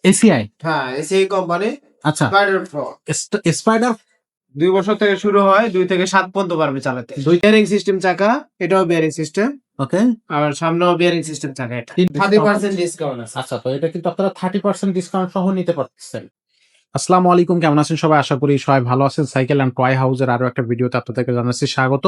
ACI. হ্যাঁ, ACI company আচ্ছা, spider pro. Spider 2 বছর থেকে শুরু হয়, 2 থেকে 7 পর্যন্ত পারবে চালাতে। 2 বেয়ারিং সিস্টেম চাকা, এটাও বেয়ারিং সিস্টেম। ওকে। আর সামনেও বেয়ারিং সিস্টেম চাকা এটা। তিন 30% ডিসকাউন্ট আছে। আচ্ছা, তো এটা কিন্তু আপনারা 30% ডিসকাউন্ট সহ নিতে পারতেছেন। আসসালামু আলাইকুম, কেমন আছেন সবাই? আশা করি সবাই ভালো আছেন। সাইকেল অ্যান্ড টয় হাউসের আরো একটা ভিডিওতে আপনাদেরকে জানাচ্ছি স্বাগত।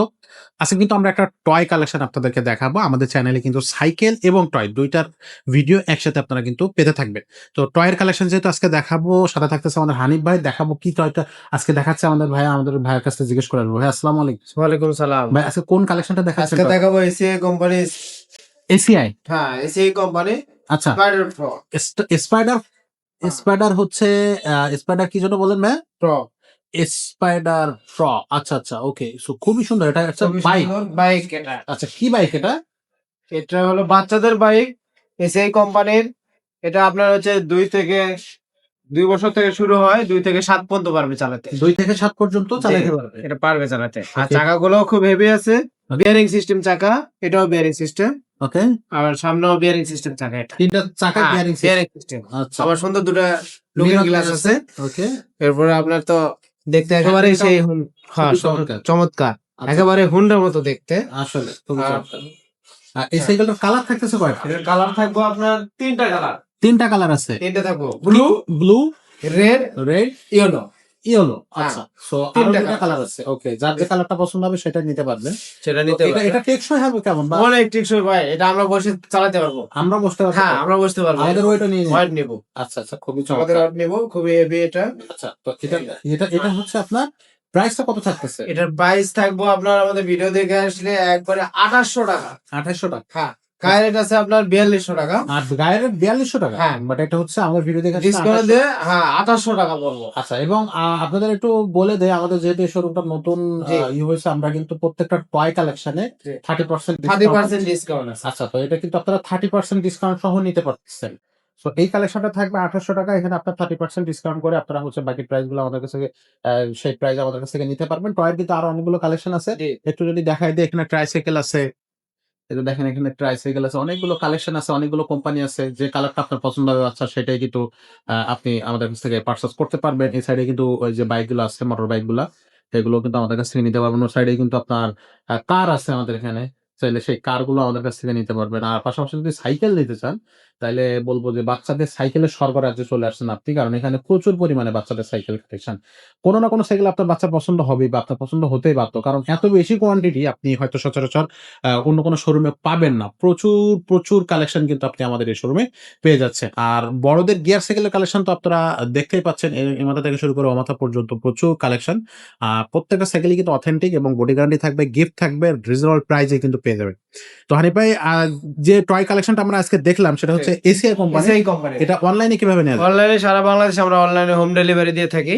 আজকে কিন্তু আমরা একটা টয় কালেকশন আপনাদেরকে দেখাবো। আমাদের চ্যানেলে কিন্তু সাইকেল এবং টয় ২ টার ভিডিও একসাথে আপনারা কিন্তু পেতে থাকবেন। তো টয়ের কালেকশন যেহেতু আজকে দেখাবো, সাথে থাকতেছে আমাদের হানিফ ভাই। দেখাবো কি টয়টা আজকে দেখাচ্ছে আমাদের ভাইয়া, আমাদের ভাইয়ের কাছ থেকে জিজ্ঞেস করে আসবো। ভাই আসসালামু আলাইকুম। ওয়ালাইকুম সালাম। ভাই আজকে কোন কালেকশনটা দেখাচ্ছেন? আজকে দেখাবো এসিআই কোম্পানি। এসিআই। হ্যাঁ, এসিআই কোম্পানি আচ্ছা, স্পাইডার প্রো। স্পাইডার। হ্যাঁ। স্পাইডার হচ্ছে স্পাইডার কি জন্য বলেন ভাই? প্রো। Spider pro. আচ্ছা, আচ্ছা, ওকে। সো খুবই সুন্দর। এটা একটা বাইক। বাইক এটা। আচ্ছা, কি বাইক এটা? এটা হলো বাচ্চাদের বাইক, এসিআই কোম্পানির। এটা আপনার হচ্ছে 2 বছর থেকে শুরু হয়, 2 থেকে 7 পর্যন্ত পারবে চালাতে। ২ থেকে ৭ পর্যন্ত চালাতে পারবে। এটা পারবে চালাতে। আর Okay. চাকাগুলো খুব হেভি আছে। বিয়ারিং সিস্টেম চাকা, এটাও বিয়ারিং সিস্টেম। ওকে। আর সামনেও বিয়ারিং সিস্টেম চাকা এটা। ৩ টা চাকা বিয়ারিং সিস্টেম। Bearing system. আচ্ছা। আবার সুন্দর দুটো লুকিং গ্লাস আছে। ওকে। এরপরে আপনার তো দেখতে একেবারে হ্যাঁ, সেই খুবই চমৎকার। চমৎকার। আচ্ছা, একেবারে হুন্ডার মতো দেখতে। আসলে খুবই আর চমৎকার। এই সাইকেলটার কালার থাকতেছে কয়টা? এটার কালার থাকবো আপনার 3টা কালার। ৩ টা কালার আছে। 3টা থাকবো, blue, blue, red, red, yellow. Yellow. হ্যাঁ, আচ্ছা। সো আরো 3টা ২টা কালার আছে। ওকে। যার যে কালারটা পছন্দ হবে সেটা নিতে পারবেন। সেটা তো নিতে এটা পারবে। এটা টেকসই হবে কেমন? বা অনেক টেকসই ভাই, এটা আমরা বসে চালাতে পারবো। আমরা বসতে পারবো? হ্যাঁ, আমরা বসতে পারবো। আমাদের ওইটা নিয়ে নিন। ওয়েট নেব। আচ্ছা, আচ্ছা, খুবই আমাদের চমৎকার। ওয়েট নেব, খুবই হেভি এটা। আচ্ছা, তো এটা হচ্ছে আপনার প্রাইসটা কত থাকতেছে? এটার প্রাইস থাকবো আপনার আমাদের ভিডিও দেখে আসলে একবারে 2800 টাকা। ২৮০০ টাকা। হ্যাঁ, গায়ের রেট আছে আপনার 4200 টাকা। আর গায়ের ৪২০০ টাকা। হ্যাঁ। বাট এটা হচ্ছে আমার ভিডিও দেখে আসলে ডিসকাউন্ট ২৮০০। দিয়ে হ্যাঁ 2800 টাকা পড়বো। আচ্ছা, এবং আপনাদের একটু বলে দেই, আমাদের যেহেতু এই শোরুমটা নতুন জি। হয়েছে, আমরা কিন্তু প্রত্যেকটা টয় কালেকশনে জি। 30% 30% ডিসকাউন্ট আছে। আচ্ছা, তো এটা কিন্তু আপনারা 30% ডিসকাউন্ট সহ নিতে পারতেছেন। সো এই কালেকশনটা থাকবে ২৮০০ টাকা। এখানে আপনার 30% ডিসকাউন্ট করে আপনারা হচ্ছে বাকি প্রাইস গুলো আমাদের কাছে সেই প্রাইস আমাদের কাছ থেকে নিতে পারবেন। টয়ের কিন্তু আরো অনেকগুলো কালেকশন আছে। জি। একটু যদি দেখাই দিই, এখানে ট্রাইসাইকেল আছে। এই যে দেখেন, এখানে ট্রাইসাইকেল আছে, অনেকগুলো কালেকশন আছে, অনেকগুলো কোম্পানি আছে। যে কালারটা আপনার পছন্দ হবে, আচ্ছা, সেটাই কিন্তু আপনি আমাদের কাছ থেকে পারচেজ করতে পারবেন। এই সাইডে কিন্তু ওই যে বাইক গুলো আছে, মোটর বাইক গুলা, এগুলো কিন্তু আমাদের কাছ থেকে নিতে পারবেন। ওই সাইডে কিন্তু আপনার কার আছে আমাদের এখানে। চাইলে সেই কারগুলো আমাদের কাছ থেকে নিতে পারবেন। আর পাশাপাশি যদি সাইকেল নিতে চান, তাইলে বলব যে বাচ্চাদের সাইকেলের স্বর্গরাজ্যে চলে আসছেন আপনি। কারণ এখানে প্রচুর পরিমাণে বাচ্চাদের সাইকেল কালেকশন। কোন না কোন সাইকেল আপনার বাচ্চার পছন্দ হবেই, বা আপনার পছন্দ হতেই বাধ্য। কারণ এত বেশি কোয়ান্টিটি আপনি হয়তো সচরাচর অন্য কোনো শোরুমে পাবেন না। প্রচুর কালেকশন কিন্তু আপনি আমাদের এই শোরুমে পেয়ে যাচ্ছেন। আর বড়দের গিয়ার সাইকেলের কালেকশন তো আপনারা দেখতেই পাচ্ছেন। এ মাথা থেকে শুরু করে ও মাথা পর্যন্ত প্রচুর কালেকশন। প্রত্যেকটা সাইকেলই কিন্তু অথেন্টিক এবং বডি গ্যারান্টি থাকবে, গিফট থাকবে, রিজনেবল প্রাইসে কিন্তু পেয়ে যাবেন। তো হানিফ ভাই, যে টয় কালেকশনটা আমরা আজকে দেখলাম সেটা হচ্ছে এসিআই কোম্পানি। ACI company. এটা অনলাইনে কিভাবে নেওয়া যায়? অনলাইনে সারা বাংলাদেশে আমরা অনলাইনে হোম ডেলিভারি দিয়ে থাকি।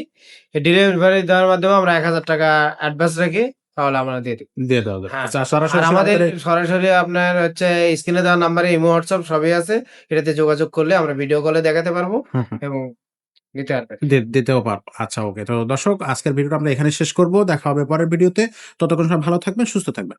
এই ডেলিভারি দেওয়ার মাধ্যমে আমরা 1000 টাকা অ্যাডভান্স রাখি, তাহলে আমরা দিয়ে দিই। দিয়ে দেওয়া যাবে। হ্যাঁ। আচ্ছা, সরাসরি আর আমাদের আপনাদের সরাসরি আপনার হচ্ছে স্ক্রিনে দেওয়া নাম্বারে ইমো, হোয়াটসঅ্যাপ সবই আছে। এটাতে যোগাযোগ করলে আমরা ভিডিও কলে দেখাতে পারবো হুম, হুম। এবং নিতে পারবেন। দিতেও পারবো। আচ্ছা, ওকে। তো দর্শক, আজকের ভিডিওটা আমরা এখানে শেষ করব। দেখা হবে পরের ভিডিওতে। ততক্ষণ সবাই ভালো থাকবেন, সুস্থ থাকবেন।